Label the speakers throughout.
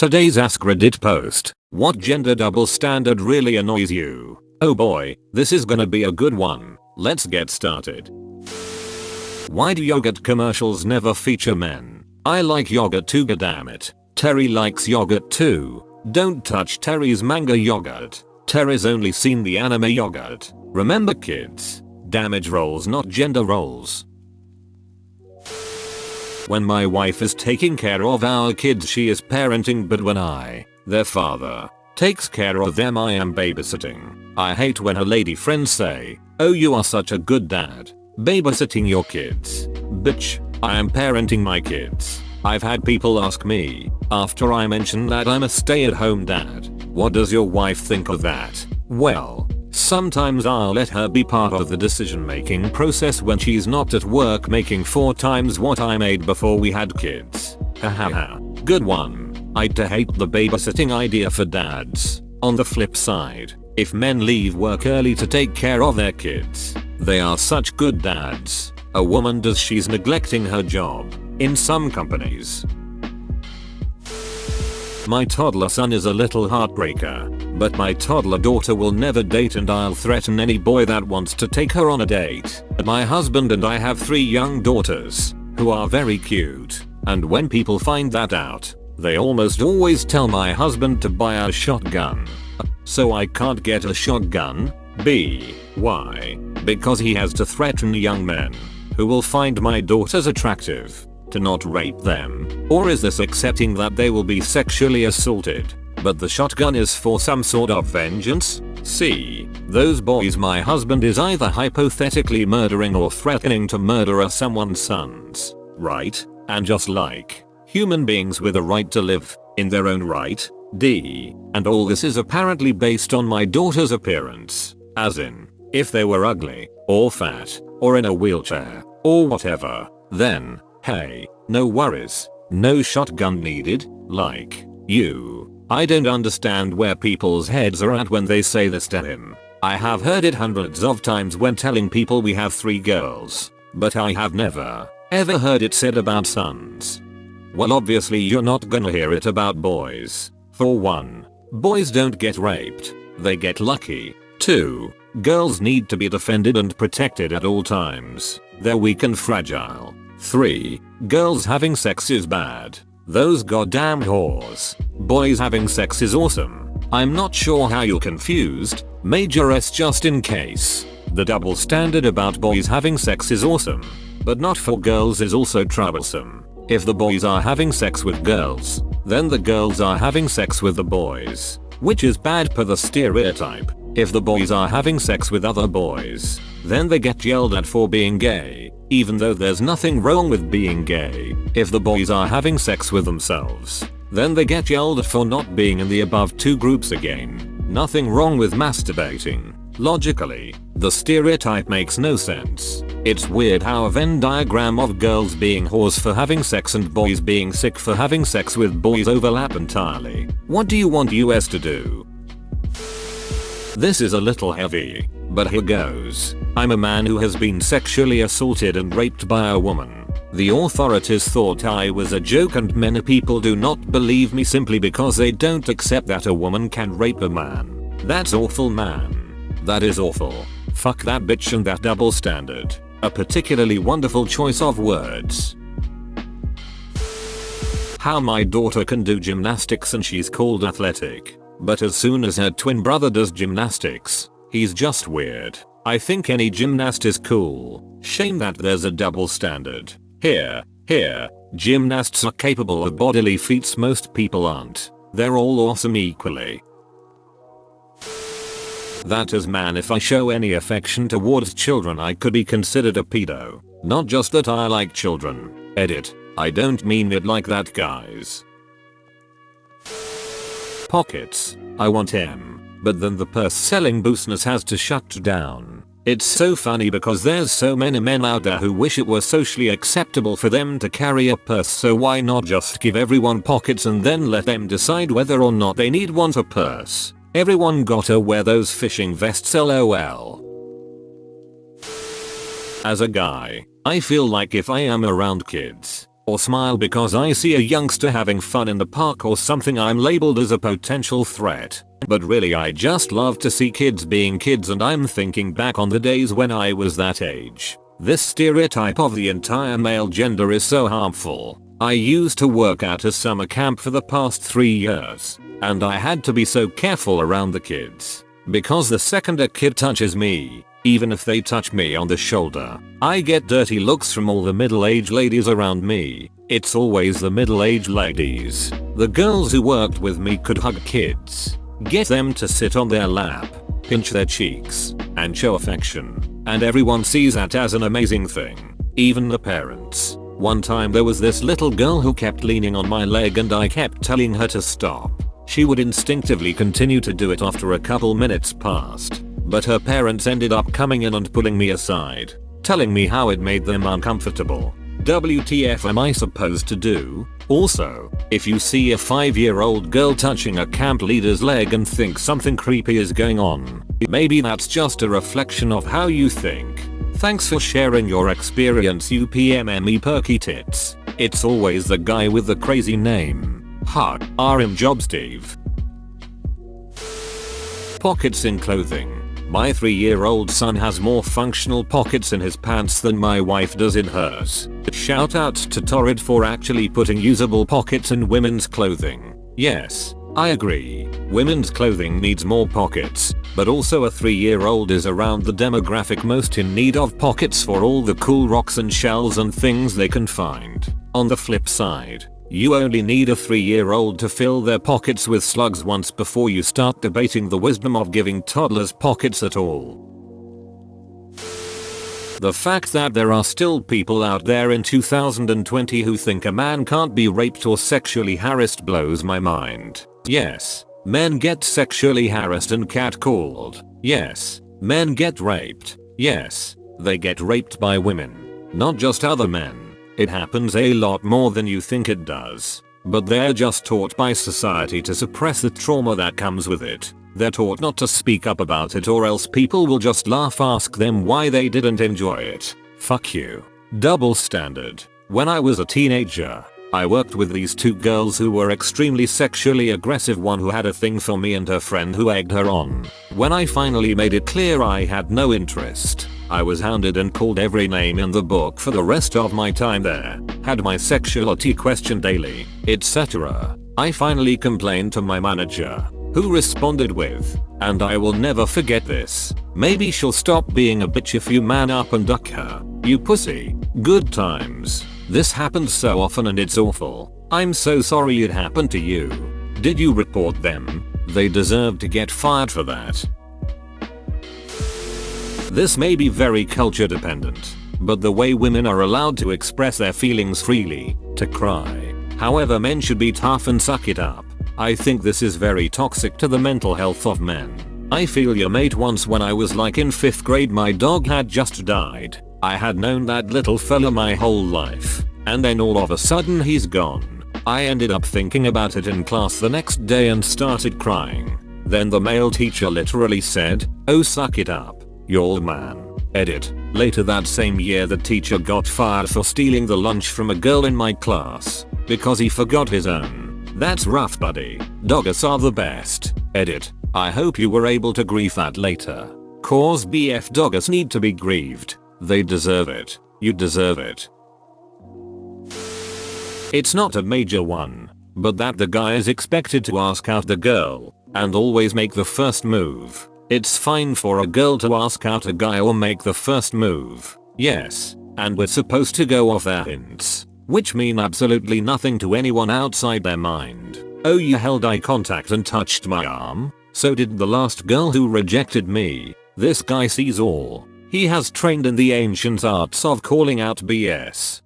Speaker 1: Today's AskReddit post: what gender double standard really annoys you? Oh boy, this is gonna be a good one. Let's get started. Why do yogurt commercials never feature men? I like yogurt too, goddammit. Terry likes yogurt too. Don't touch Terry's manga yogurt. Terry's only seen the anime yogurt. Remember kids, damage roles not gender roles. When my wife is taking care of our kids she is parenting, but when I, their father, takes care of them I am babysitting. I hate when her lady friends say, "Oh, you are such a good dad, babysitting your kids." Bitch, I am parenting my kids. I've had people ask me, after I mention that I'm a stay-at-home dad, "What does your wife think of that?" Well, sometimes I'll let her be part of the decision-making process when she's not at work making 4 times what I made before we had kids. Hahaha. Good one. I'd hate the babysitting idea for dads. On the flip side, if men leave work early to take care of their kids, they are such good dads. A woman does, she's neglecting her job. In some companies. My toddler son is a little heartbreaker, but my toddler daughter will never date and I'll threaten any boy that wants to take her on a date. My husband and I have 3 young daughters, who are very cute, and when people find that out, they almost always tell my husband to buy a shotgun. So I can't get a shotgun? Why? Because he has to threaten young men, who will find my daughters attractive, to not rape them? Or is this accepting that they will be sexually assaulted, but the shotgun is for some sort of vengeance? See, those boys my husband is either hypothetically murdering or threatening to murder someone's sons, right? And just like human beings with a right to live, in their own right, and all this is apparently based on my daughter's appearance, as in, if they were ugly, or fat, or in a wheelchair, or whatever, then, hey, no worries, no shotgun needed. Like, I don't understand where people's heads are at when they say this to him. I have heard it hundreds of times when telling people we have 3 girls, but I have never, ever heard it said about sons. Well, obviously you're not gonna hear it about boys. For 1, boys don't get raped, they get lucky. 2, girls need to be defended and protected at all times. They're weak and fragile. 3, girls having sex is bad. Those goddamn whores. Boys having sex is awesome. I'm not sure how you're confused. Major S just in case. The double standard about boys having sex is awesome, but not for girls is also troublesome. If the boys are having sex with girls, then the girls are having sex with the boys, which is bad per the stereotype. If the boys are having sex with other boys, then they get yelled at for being gay, even though there's nothing wrong with being gay. If the boys are having sex with themselves, then they get yelled at for not being in the above 2 groups again. Nothing wrong with masturbating. Logically, the stereotype makes no sense. It's weird how a Venn diagram of girls being whores for having sex and boys being sick for having sex with boys overlap entirely. What do you want US to do? This is a little heavy, but here goes. I'm a man who has been sexually assaulted and raped by a woman. The authorities thought I was a joke and many people do not believe me simply because they don't accept that a woman can rape a man. That's awful, man. That is awful. Fuck that bitch and that double standard. A particularly wonderful choice of words. How my daughter can do gymnastics and she's called athletic. But as soon as her twin brother does gymnastics, he's just weird. I think any gymnast is cool. Shame that there's a double standard. Here, gymnasts are capable of bodily feats most people aren't. They're all awesome equally. That is, man, if I show any affection towards children I could be considered a pedo. Not just that I like children. Edit. I don't mean it like that, guys. Pockets. I want him, but then the purse selling business has to shut down. It's so funny because there's so many men out there who wish it were socially acceptable for them to carry a purse, so why not just give everyone pockets and then let them decide whether or not they need one for purse. Everyone gotta wear those fishing vests, lol. As a guy, I feel like if I am around kids, or smile because I see a youngster having fun in the park or something I'm labeled as a potential threat. But really I just love to see kids being kids, and I'm thinking back on the days when I was that age. This stereotype of the entire male gender is so harmful. I used to work at a summer camp for the past 3 years, and I had to be so careful around the kids. Because the second a kid touches me, even if they touch me on the shoulder, I get dirty looks from all the middle-aged ladies around me. It's always the middle-aged ladies. The girls who worked with me could hug kids, get them to sit on their lap, pinch their cheeks, and show affection. And everyone sees that as an amazing thing. Even the parents. One time there was this little girl who kept leaning on my leg and I kept telling her to stop. She would instinctively continue to do it after a couple minutes passed. But her parents ended up coming in and pulling me aside, telling me how it made them uncomfortable. WTF am I supposed to do? Also, if you see a 5-year-old girl touching a camp leader's leg and think something creepy is going on, maybe that's just a reflection of how you think. Thanks for sharing your experience, UPMME Perky Tits. It's always the guy with the crazy name. RM Job Steve. Pockets in clothing. My 3-year-old son has more functional pockets in his pants than my wife does in hers. Shout out to Torrid for actually putting usable pockets in women's clothing. Yes, I agree. Women's clothing needs more pockets, but also a 3-year-old is around the demographic most in need of pockets for all the cool rocks and shells and things they can find. On the flip side, you only need a 3-year-old to fill their pockets with slugs once before you start debating the wisdom of giving toddlers pockets at all. The fact that there are still people out there in 2020 who think a man can't be raped or sexually harassed blows my mind. Yes, men get sexually harassed and catcalled. Yes, men get raped. Yes, they get raped by women, not just other men. It happens a lot more than you think it does. But they're just taught by society to suppress the trauma that comes with it. They're taught not to speak up about it or else people will just laugh, ask them why they didn't enjoy it. Fuck you. Double standard. When I was a teenager, I worked with these 2 girls who were extremely sexually aggressive, one who had a thing for me and her friend who egged her on. When I finally made it clear I had no interest, I was hounded and called every name in the book for the rest of my time there, had my sexuality questioned daily, etc. I finally complained to my manager, who responded with, "And I will never forget this. Maybe she'll stop being a bitch if you man up and duck her, you pussy." Good times. This happens so often and it's awful. I'm so sorry it happened to you. Did you report them? They deserve to get fired for that. This may be very culture dependent, but the way women are allowed to express their feelings freely, to cry, however men should be tough and suck it up. I think this is very toxic to the mental health of men. I feel your mate. Once when I was like in 5th grade, my dog had just died. I had known that little fella my whole life, and then all of a sudden he's gone. I ended up thinking about it in class the next day and started crying. Then the male teacher literally said, "Oh, suck it up. You're a man." Edit. Later that same year the teacher got fired for stealing the lunch from a girl in my class because he forgot his own. That's rough, buddy. Doggers are the best. Edit. I hope you were able to grieve that later. Cause BF doggers need to be grieved. They deserve it. You deserve it. It's not a major one, but that the guy is expected to ask out the girl and always make the first move. It's fine for a girl to ask out a guy or make the first move. Yes, and we're supposed to go off their hints, which mean absolutely nothing to anyone outside their mind. Oh, you held eye contact and touched my arm? So did the last girl who rejected me. This guy sees all. He has trained in the ancient arts of calling out BS.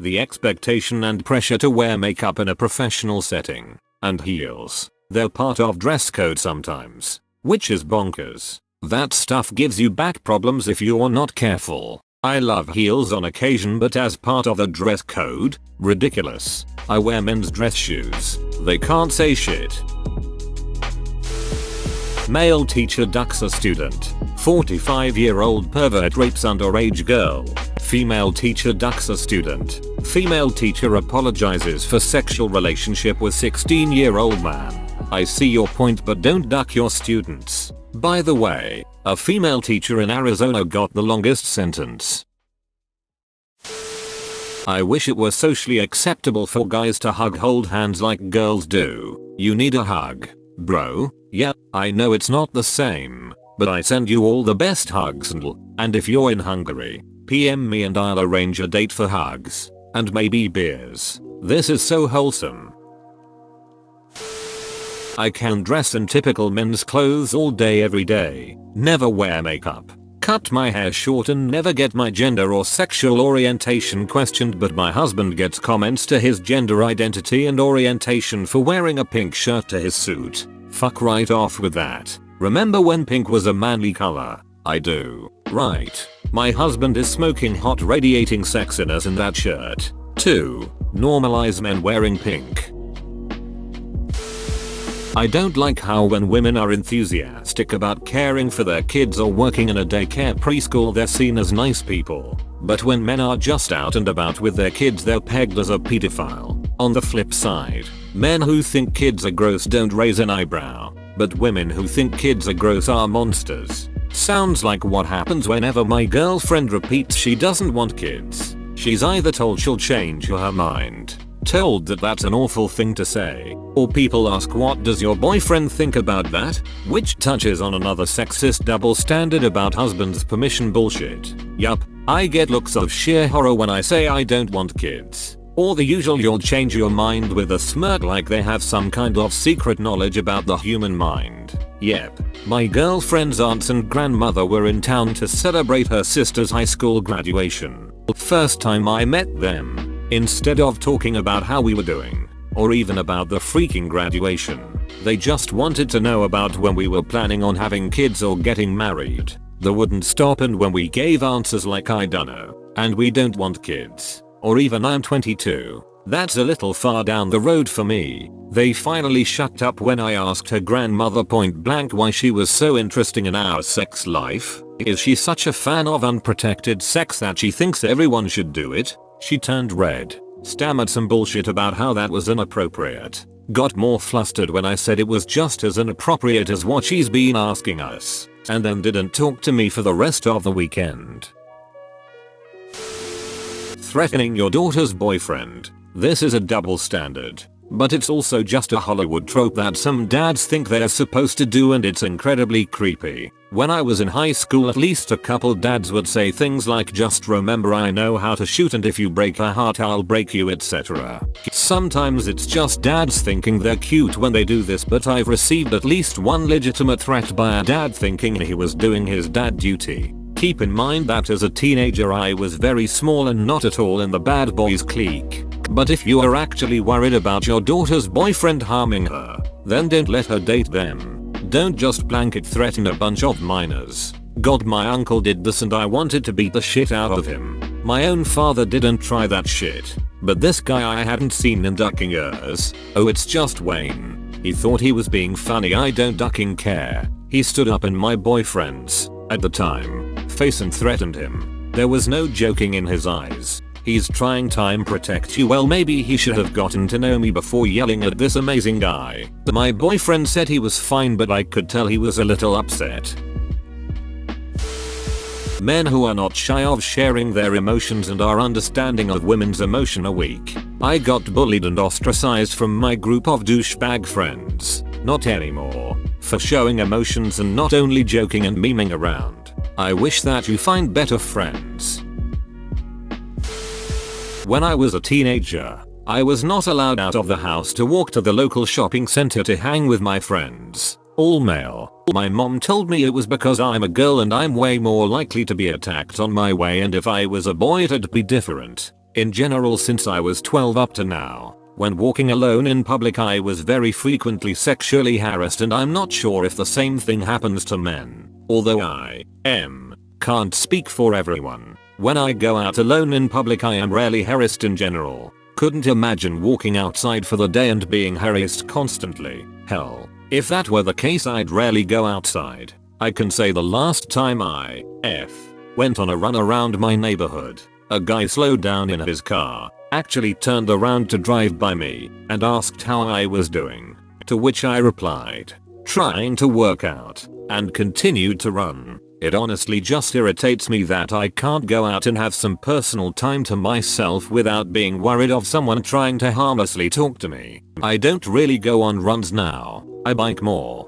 Speaker 1: The expectation and pressure to wear makeup in a professional setting, and heels. They're part of dress code sometimes, which is bonkers. That stuff gives you back problems if you're not careful. I love heels on occasion, but as part of the dress code? Ridiculous. I wear men's dress shoes. They can't say shit. Male teacher ducks a student. 45-year-old pervert rapes underage girl. Female teacher ducks a student. Female teacher apologizes for sexual relationship with 16-year-old man. I see your point, but don't duck your students. By the way, a female teacher in Arizona got the longest sentence. I wish it were socially acceptable for guys to hold hands like girls do. You need a hug. Bro, yeah, I know it's not the same, but I send you all the best hugs and if you're in Hungary, PM me and I'll arrange a date for hugs. And maybe beers. This is so wholesome. I can dress in typical men's clothes all day every day, never wear makeup, cut my hair short and never get my gender or sexual orientation questioned, but my husband gets comments to his gender identity and orientation for wearing a pink shirt to his suit. Fuck right off with that. Remember when pink was a manly color? I do. Right. My husband is smoking hot, radiating sexiness in that shirt. 2. Normalize men wearing pink. I don't like how when women are enthusiastic about caring for their kids or working in a daycare preschool they're seen as nice people. But when men are just out and about with their kids they're pegged as a pedophile. On the flip side, men who think kids are gross don't raise an eyebrow. But women who think kids are gross are monsters. Sounds like what happens whenever my girlfriend repeats she doesn't want kids. She's either told she'll change her mind, told that that's an awful thing to say, or people ask what does your boyfriend think about that, which touches on another sexist double standard about husband's permission bullshit. Yup, I get looks of sheer horror when I say I don't want kids. Or the usual you'll change your mind with a smirk like they have some kind of secret knowledge about the human mind. Yep, my girlfriend's aunts and grandmother were in town to celebrate her sister's high school graduation. First time I met them, instead of talking about how we were doing, or even about the freaking graduation, they just wanted to know about when we were planning on having kids or getting married. They wouldn't stop, and when we gave answers like I dunno, and we don't want kids, or even I'm 22, that's a little far down the road for me, they finally shut up when I asked her grandmother point blank why she was so interested in our sex life. Is she such a fan of unprotected sex that she thinks everyone should do it? She turned red, stammered some bullshit about how that was inappropriate, got more flustered when I said it was just as inappropriate as what she's been asking us, and then didn't talk to me for the rest of the weekend. Threatening your daughter's boyfriend. This is a double standard, but it's also just a Hollywood trope that some dads think they're supposed to do, and it's incredibly creepy. When I was in high school at least a couple dads would say things like just remember I know how to shoot and if you break her heart I'll break you, etc. Sometimes it's just dads thinking they're cute when they do this, but I've received at least one legitimate threat by a dad thinking he was doing his dad duty. Keep in mind that as a teenager I was very small and not at all in the bad boys clique. But if you are actually worried about your daughter's boyfriend harming her, then don't let her date them. Don't just blanket threaten a bunch of minors. God, my uncle did this and I wanted to beat the shit out of him. My own father didn't try that shit. But this guy I hadn't seen in ducking years. Oh, it's just Wayne. He thought he was being funny. I don't ducking care. He stood up in my boyfriend's, at the time, face and threatened him. There was no joking in his eyes. He's trying time protect you. Well, maybe he should have gotten to know me before yelling at this amazing guy. My boyfriend said he was fine, but I could tell he was a little upset. Men who are not shy of sharing their emotions and are understanding of women's emotion are weak. I got bullied and ostracized from my group of douchebag friends. Not anymore. For showing emotions and not only joking and memeing around. I wish that you find better friends. When I was a teenager, I was not allowed out of the house to walk to the local shopping center to hang with my friends, all male. My mom told me it was because I'm a girl and I'm way more likely to be attacked on my way, and if I was a boy it'd be different. In general, since I was 12 up to now, when walking alone in public I was very frequently sexually harassed, and I'm not sure if the same thing happens to men, although I can't speak for everyone. When I go out alone in public I am rarely harassed in general. Couldn't imagine walking outside for the day and being harassed constantly. Hell, if that were the case I'd rarely go outside. I can say the last time I went on a run around my neighborhood, A guy slowed down in his car, actually turned around to drive by me, and asked how I was doing. To which I replied, "Trying to work out," and continued to run. It honestly just irritates me that I can't go out and have some personal time to myself without being worried of someone trying to harmlessly talk to me. I don't really go on runs now, I bike more.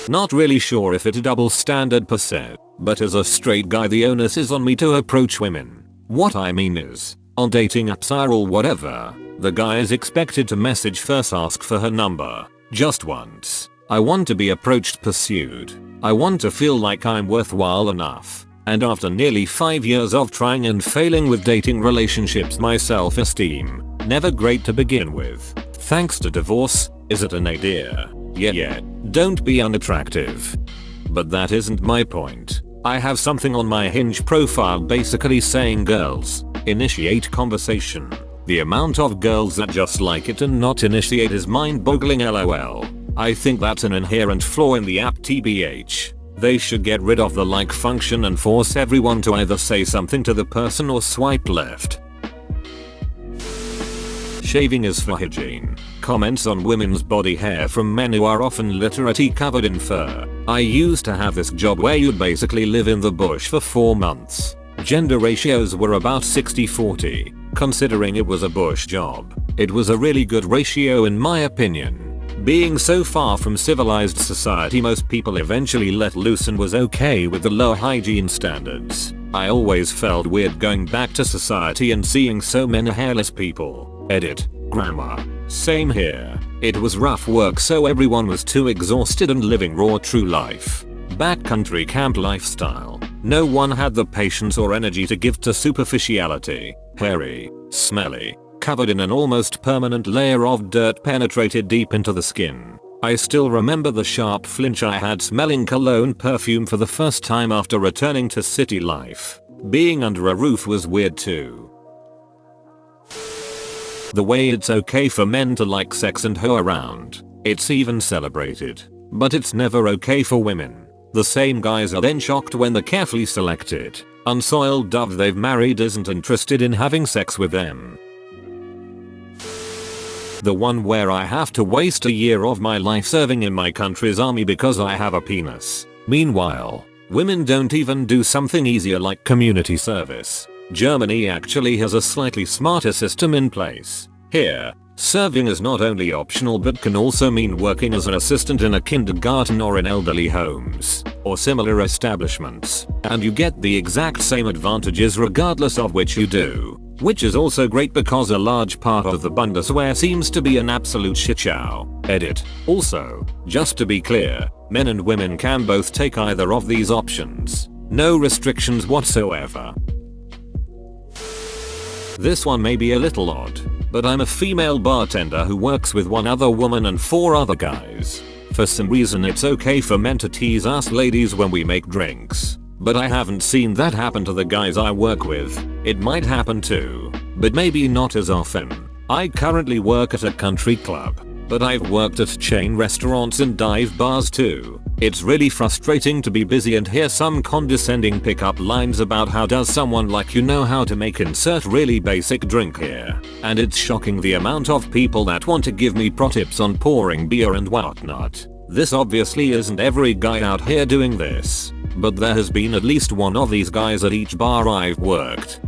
Speaker 1: Not really sure if it's a double standard per se, but as a straight guy the onus is on me to approach women. What I mean is, on dating apps or whatever, the guy is expected to message first, ask for her number, just once. I want to be approached, pursued. I want to feel like I'm worthwhile enough. And after nearly 5 years of trying and failing with dating relationships, my self-esteem, never great to begin with. Thanks to divorce, is it an idea? Yeah, don't be unattractive. But that isn't my point. I have something on my Hinge profile basically saying girls, initiate conversation. The amount of girls that just like it and not initiate is mind-boggling, lol. I think that's an inherent flaw in the app, tbh. They should get rid of the like function and force everyone to either say something to the person or swipe left. Shaving is for hygiene. Comments on women's body hair from men who are often literally covered in fur. I used to have this job where you'd basically live in the bush for 4 months. Gender ratios were about 60-40. Considering it was a bush job, it was a really good ratio in my opinion. Being so far from civilized society, most people eventually let loose and was okay with the low hygiene standards. I always felt weird going back to society and seeing so many hairless people. Edit. Grammar. Same here. It was rough work, so everyone was too exhausted and living raw true life. Backcountry camp lifestyle. No one had the patience or energy to give to superficiality. Hairy, smelly, covered in an almost permanent layer of dirt penetrated deep into the skin. I still remember the sharp flinch I had smelling cologne perfume for the first time after returning to city life. Being under a roof was weird too. The way it's okay for men to like sex and hoe around. It's even celebrated. But it's never okay for women. The same guys are then shocked when the carefully selected, unsoiled dove they've married isn't interested in having sex with them. The one where I have to waste a year of my life serving in my country's army because I have a penis. Meanwhile, women don't even do something easier like community service. Germany actually has a slightly smarter system in place. Here, serving is not only optional but can also mean working as an assistant in a kindergarten or in elderly homes or similar establishments, and you get the exact same advantages regardless of which you do. Which is also great because a large part of the Bundeswehr seems to be an absolute shitshow. Edit. Also, just to be clear, men and women can both take either of these options. No restrictions whatsoever. This one may be a little odd, but I'm a female bartender who works with 1 other woman and 4 other guys. For some reason it's okay for men to tease us ladies when we make drinks. But I haven't seen that happen to the guys I work with. It might happen too, but maybe not as often. I currently work at a country club, but I've worked at chain restaurants and dive bars too. It's really frustrating to be busy and hear some condescending pickup lines about how does someone like you know how to make insert really basic drink here. And it's shocking the amount of people that want to give me pro tips on pouring beer and whatnot. This obviously isn't every guy out here doing this. But there has been at least one of these guys at each bar I've worked.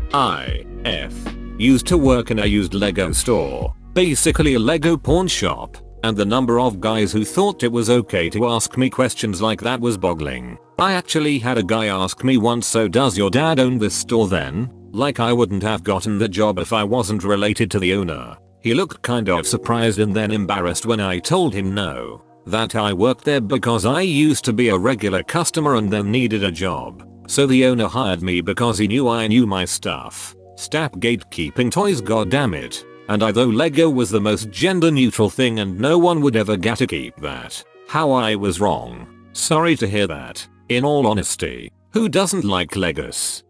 Speaker 1: Used to work in a used Lego store, basically a Lego pawn shop, and the number of guys who thought it was okay to ask me questions like that was boggling. I actually had a guy ask me once, "So does your dad own this store then?" Like I wouldn't have gotten the job if I wasn't related to the owner. He looked kind of surprised and then embarrassed when I told him no. That I worked there because I used to be a regular customer and then needed a job. So the owner hired me because he knew I knew my stuff. Stop gatekeeping toys, goddammit. And though Lego was the most gender neutral thing and no one would ever get to keep that. How I was wrong. Sorry to hear that. In all honesty, who doesn't like Legos?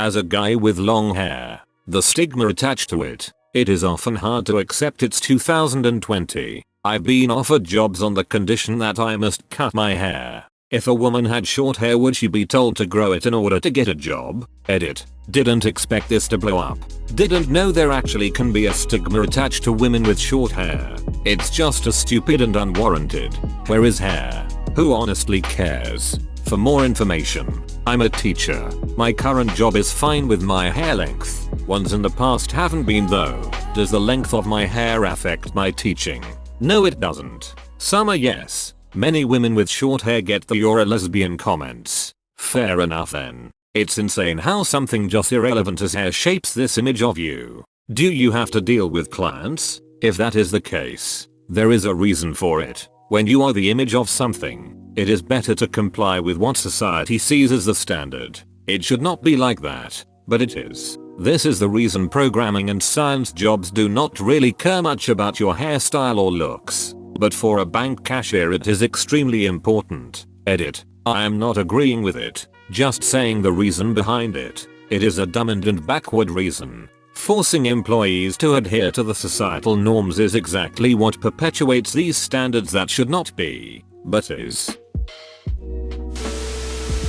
Speaker 1: As a guy with long hair, the stigma attached to it is often hard to accept. It's 2020. I've been offered jobs on the condition that I must cut my hair. If a woman had short hair, would she be told to grow it in order to get a job? Edit. Didn't expect this to blow up. Didn't know there actually can be a stigma attached to women with short hair. It's just as stupid and unwarranted. Where is hair? Who honestly cares? For more information, I'm a teacher. My current job is fine with my hair length. Ones in the past haven't been though. Does the length of my hair affect my teaching? No, it doesn't. Summer, yes. Many women with short hair get the "you're a lesbian" comments. Fair enough then. It's insane how something just irrelevant as hair shapes this image of you. Do you have to deal with clients? If that is the case, there is a reason for it. When you are the image of something, it is better to comply with what society sees as the standard. It should not be like that, but it is. This is the reason programming and science jobs do not really care much about your hairstyle or looks. But for a bank cashier it is extremely important. Edit. I am not agreeing with it, just saying the reason behind it. It is a dumb and backward reason. Forcing employees to adhere to the societal norms is exactly what perpetuates these standards that should not be, but is.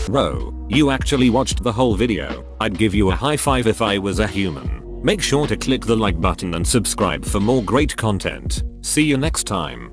Speaker 1: Bro, you actually watched the whole video. I'd give you a high five if I was a human. Make sure to click the like button and subscribe for more great content. See you next time.